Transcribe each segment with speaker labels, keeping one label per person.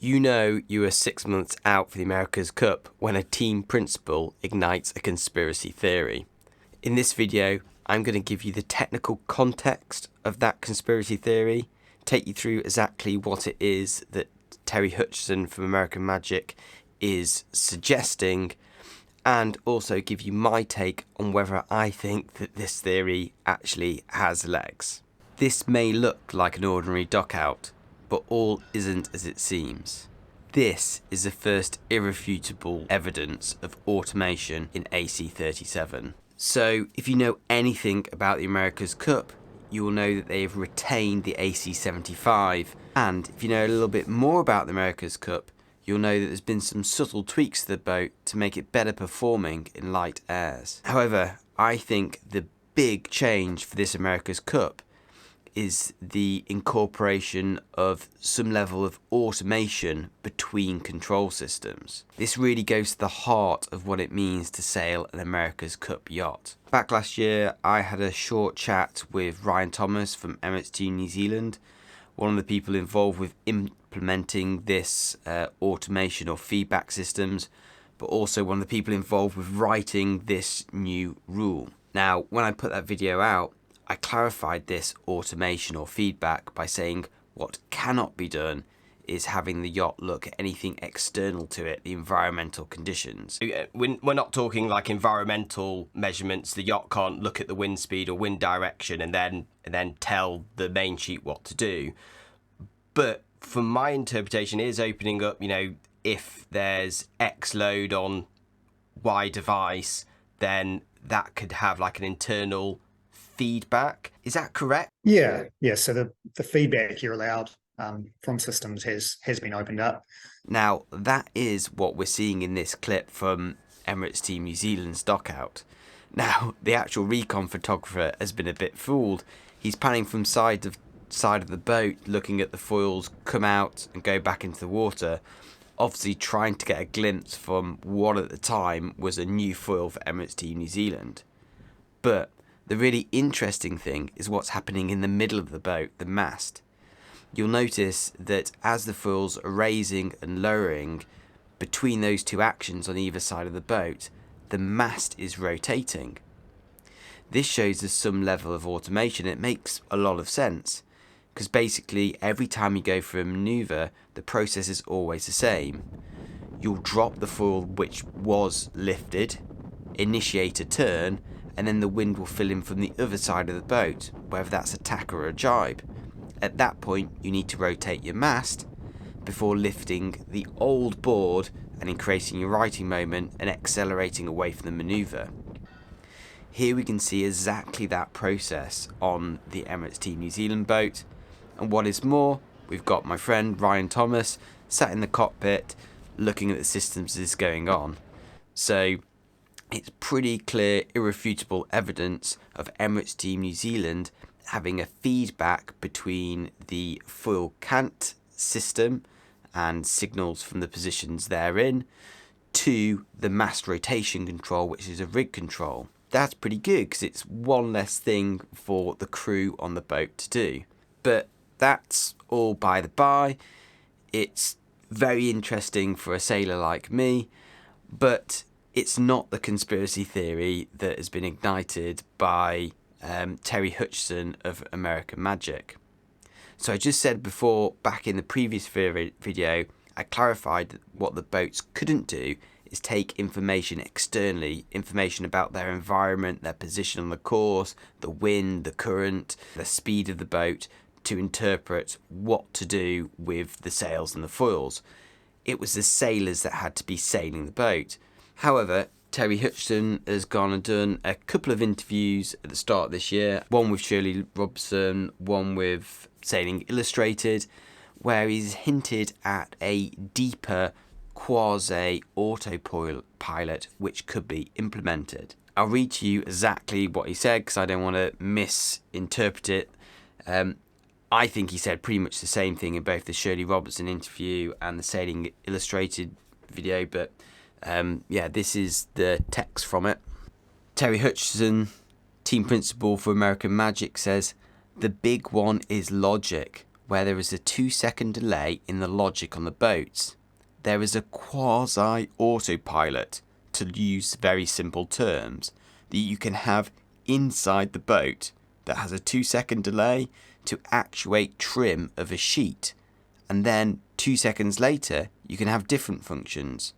Speaker 1: You know you are 6 months out for the America's Cup when a team principal ignites a conspiracy theory. In this video, I'm going to give you the technical context of that conspiracy theory, take you through exactly what it is that Terry Hutchinson from American Magic is suggesting, and also give you my take on whether I think that this theory actually has legs. This may look like an ordinary dockout, but all isn't as it seems. This is the first irrefutable evidence of automation in AC-37. So if you know anything about the America's Cup, you will know that they have retained the AC-75, and if you know a little bit more about the America's Cup, you'll know that there's been some subtle tweaks to the boat to make it better performing in light airs. However, I think the big change for this America's Cup is the incorporation of some level of automation between control systems. This really goes to the heart of what it means to sail an America's Cup yacht. Back last year, I had a short chat with Ryan Thomas from Emirates Team New Zealand, one of the people involved with implementing this automation or feedback systems, but also one of the people involved with writing this new rule. Now, when I put that video out, I clarified this automation or feedback by saying what cannot be done is having the yacht look at anything external to it, the environmental conditions.
Speaker 2: We're not talking like environmental measurements. The yacht can't look at the wind speed or wind direction and then tell the main sheet what to do. But from my interpretation, it is opening up, if there's X load on Y device, then that could have like an internal feedback. Is that correct?
Speaker 3: Yeah. So the feedback you're allowed from systems has been opened up.
Speaker 1: Now, that is what we're seeing in this clip from Emirates Team New Zealand's dockout. Now, the actual Recon Photographer has been a bit fooled. He's panning from side of the boat, looking at the foils come out and go back into the water, obviously trying to get a glimpse from what at the time was a new foil for Emirates Team New Zealand. But the really interesting thing is what's happening in the middle of the boat, the mast. You'll notice that as the foils are raising and lowering between those two actions on either side of the boat, the mast is rotating. This shows us some level of automation. It makes a lot of sense, because basically every time you go for a manoeuvre, the process is always the same. You'll drop the foil which was lifted, initiate a turn, and then the wind will fill in from the other side of the boat, whether that's a tack or a jibe. At that point, you need to rotate your mast before lifting the old board and increasing your righting moment and accelerating away from the manoeuvre. Here we can see exactly that process on the Emirates Team New Zealand boat, and what is more, we've got my friend Ryan Thomas sat in the cockpit looking at the systems as this is going on. So it's pretty clear, irrefutable evidence of Emirates Team New Zealand having a feedback between the foil cant system and signals from the positions therein to the mast rotation control, which is a rig control. That's pretty good because it's one less thing for the crew on the boat to do. But that's all by the by. It's very interesting for a sailor like me, but it's not the conspiracy theory that has been ignited by Terry Hutchinson of American Magic. So I just said before, back in the previous video, I clarified that what the boats couldn't do is take information externally, information about their environment, their position on the course, the wind, the current, the speed of the boat, to interpret what to do with the sails and the foils. It was the sailors that had to be sailing the boat. However, Terry Hutchinson has gone and done a couple of interviews at the start of this year, one with Shirley Robson, one with Sailing Illustrated, where he's hinted at a deeper Quasi Autopilot which could be implemented. I'll read to you exactly what he said because I don't want to misinterpret it. I think he said pretty much the same thing in both the Shirley Robertson interview and the Sailing Illustrated video, but yeah, this is the text from it. Terry Hutchinson, team principal for American Magic, says, "The big one is logic. where there is a 2-second delay in the logic on the boats. There is a quasi autopilot, to use very simple terms, that you can have inside the boat that has a 2-second delay to actuate trim of a sheet, and then 2 seconds later you can have different functions.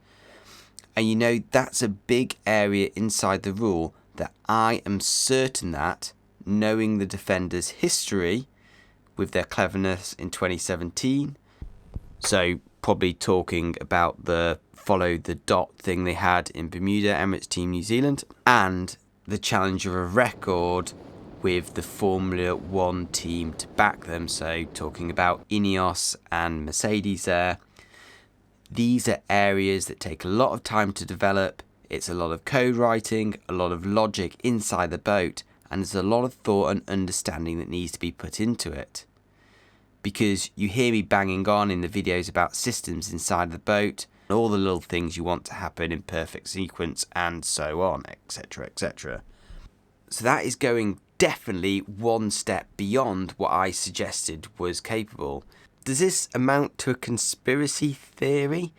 Speaker 1: And you know, that's a big area inside the rule that I am certain that, knowing the Defender's history with their cleverness in 2017, so probably talking about the follow the dot thing they had in Bermuda, Emirates Team New Zealand, and the challenger of record with the Formula 1 team to back them, so talking about Ineos and Mercedes there. These are areas that take a lot of time to develop. It's a lot of code writing, a lot of logic inside the boat, and there's a lot of thought and understanding that needs to be put into it. Because you hear me banging on in the videos about systems inside the boat, all the little things you want to happen in perfect sequence, and so on, etc, etc. So that is going definitely one step beyond what I suggested was capable. Does this amount to a conspiracy theory?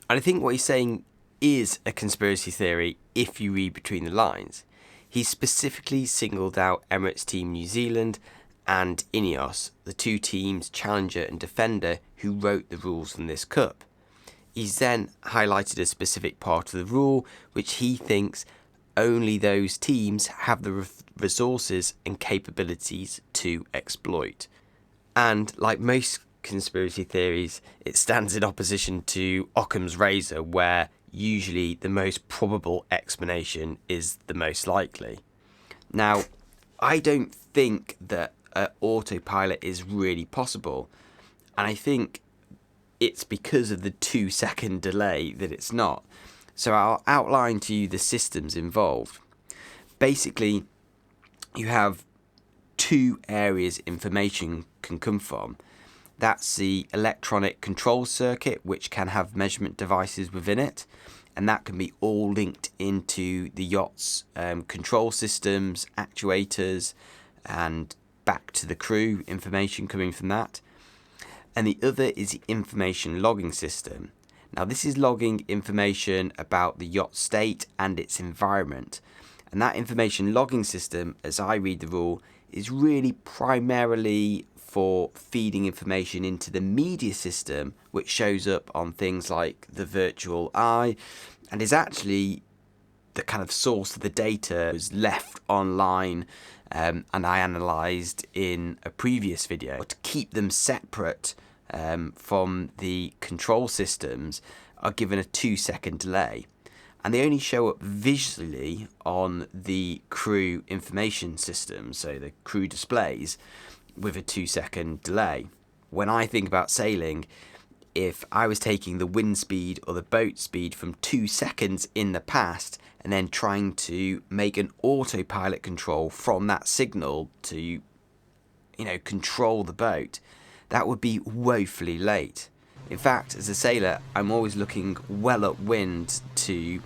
Speaker 1: And I think what he's saying is a conspiracy theory if you read between the lines. He specifically singled out Emirates Team New Zealand and Ineos, the two teams, Challenger and Defender, who wrote the rules from this cup. He's then highlighted a specific part of the rule which he thinks only those teams have the resources and capabilities to exploit. And like most conspiracy theories, it stands in opposition to Occam's razor, where usually the most probable explanation is the most likely. Now, I don't think that autopilot is really possible, and I think it's because of the 2-second delay that it's not. So I'll outline to you the systems involved. Basically, you have two areas information can come from. That's the electronic control circuit, which can have measurement devices within it, and that can be all linked into the yacht's control systems, actuators, and back to the crew, information coming from that. And the other is the information logging system. Now, this is logging information about the yacht state and its environment. And that information logging system, as I read the rule, is really primarily for feeding information into the media system, which shows up on things like the virtual eye, and is actually the kind of source of the data was left online, and I analysed in a previous video. To keep them separate from the control systems are given a 2-second delay, and they only show up visually on the crew information system, so the crew displays, with a 2-second delay. When I think about sailing, if I was taking the wind speed or the boat speed from 2 seconds in the past and then trying to make an autopilot control from that signal to, control the boat, that would be woefully late. In fact, as a sailor, I'm always looking well upwind to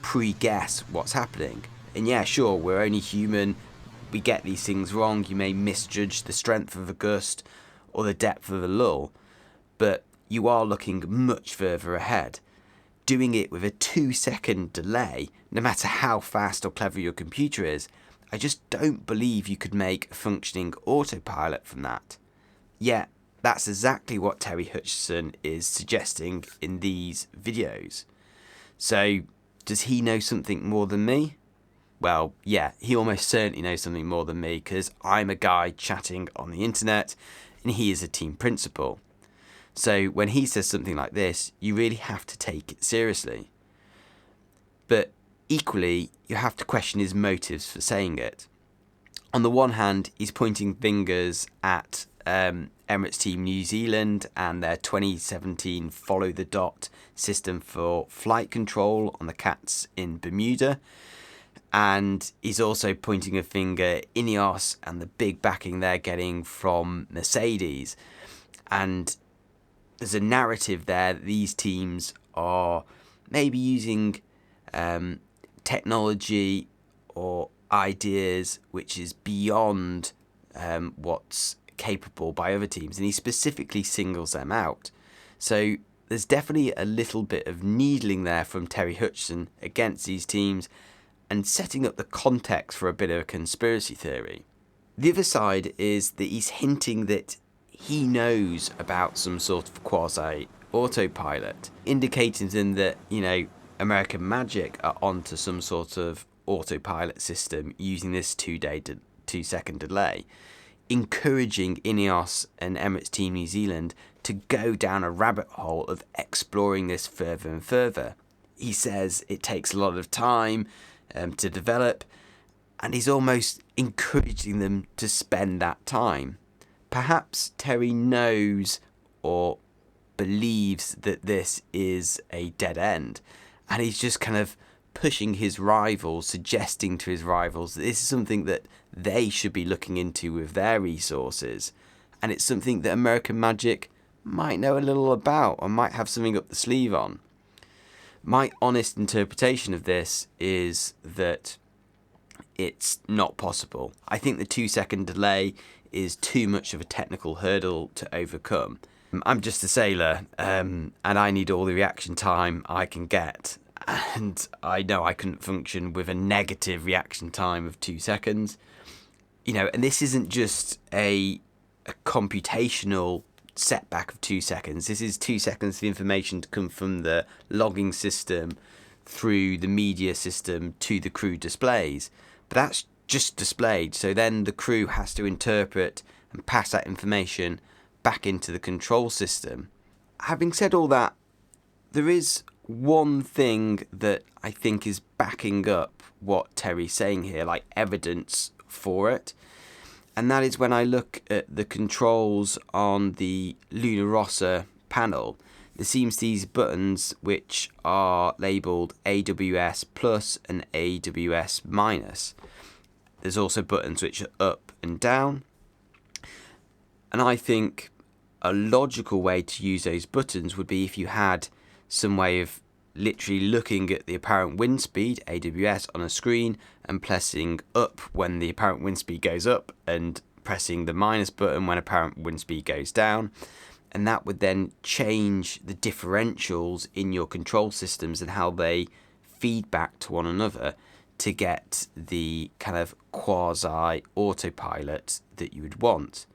Speaker 1: pre-guess what's happening. And yeah, sure, we're only human. We get these things wrong. You may misjudge the strength of a gust or the depth of a lull, but you are looking much further ahead. Doing it with a 2-second delay, no matter how fast or clever your computer is, I just don't believe you could make a functioning autopilot from that. Yet, that's exactly what Terry Hutchinson is suggesting in these videos. So, does he know something more than me? Well, yeah, he almost certainly knows something more than me, because I'm a guy chatting on the internet and he is a team principal. So when he says something like this, you really have to take it seriously. But equally, you have to question his motives for saying it. On the one hand, he's pointing fingers at Emirates Team New Zealand and their 2017 follow the dot system for flight control on the cats in Bermuda. And he's also pointing a finger at Ineos and the big backing they're getting from Mercedes. And there's a narrative there that these teams are maybe using technology or ideas which is beyond what's capable by other teams, and he specifically singles them out. So there's definitely a little bit of needling there from Terry Hutchinson against these teams and setting up the context for a bit of a conspiracy theory. The other side is that he's hinting that he knows about some sort of quasi autopilot, indicating to them that, American Magic are onto some sort of autopilot system using this 2-second delay, encouraging Ineos and Emirates Team New Zealand to go down a rabbit hole of exploring this further and further. He says it takes a lot of time to develop, and he's almost encouraging them to spend that time. Perhaps Terry knows or believes that this is a dead end, and he's just kind of pushing his rivals, suggesting to his rivals that this is something that they should be looking into with their resources, and it's something that American Magic might know a little about and might have something up the sleeve on. My honest interpretation of this is that it's not possible. I think the 2-second delay is too much of a technical hurdle to overcome. I'm just a sailor, and I need all the reaction time I can get. And I know I couldn't function with a negative reaction time of 2 seconds. And this isn't just a computational setback of 2 seconds. This is 2 seconds for the information to come from the logging system through the media system to the crew displays. But that's just displayed, so then the crew has to interpret and pass that information back into the control system. Having said all that, there is one thing that I think is backing up what Terry's saying here, like evidence for it, and that is when I look at the controls on the Luna Rossa panel. There seems these buttons which are labelled AWS plus and AWS minus. There's also buttons which are up and down. And I think a logical way to use those buttons would be if you had some way of literally looking at the apparent wind speed, AWS, on a screen and pressing up when the apparent wind speed goes up and pressing the minus button when apparent wind speed goes down. And that would then change the differentials in your control systems and how they feed back to one another to get the kind of quasi autopilot that you would want.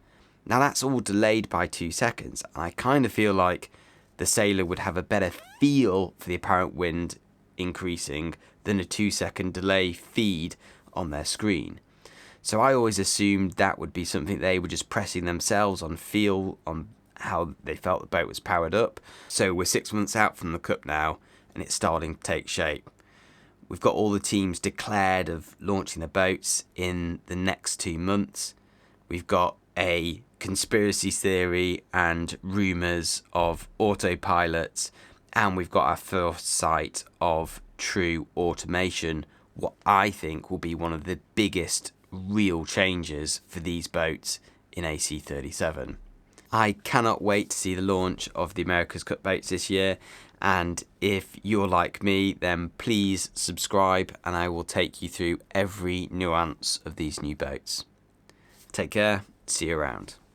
Speaker 1: Now that's all delayed by 2 seconds. I kind of feel like the sailor would have a better feel for the apparent wind increasing than a 2-second delay feed on their screen. So I always assumed that would be something they were just pressing themselves on feel, on how they felt the boat was powered up. So we're 6 months out from the Cup now, and it's starting to take shape. We've got all the teams declared of launching their boats in the next 2 months. We've got a conspiracy theory and rumours of autopilots, and we've got our first sight of true automation, what I think will be one of the biggest real changes for these boats in AC37. I cannot wait to see the launch of the America's Cup boats this year, and if you're like me, then please subscribe and I will take you through every nuance of these new boats. Take care, see you around.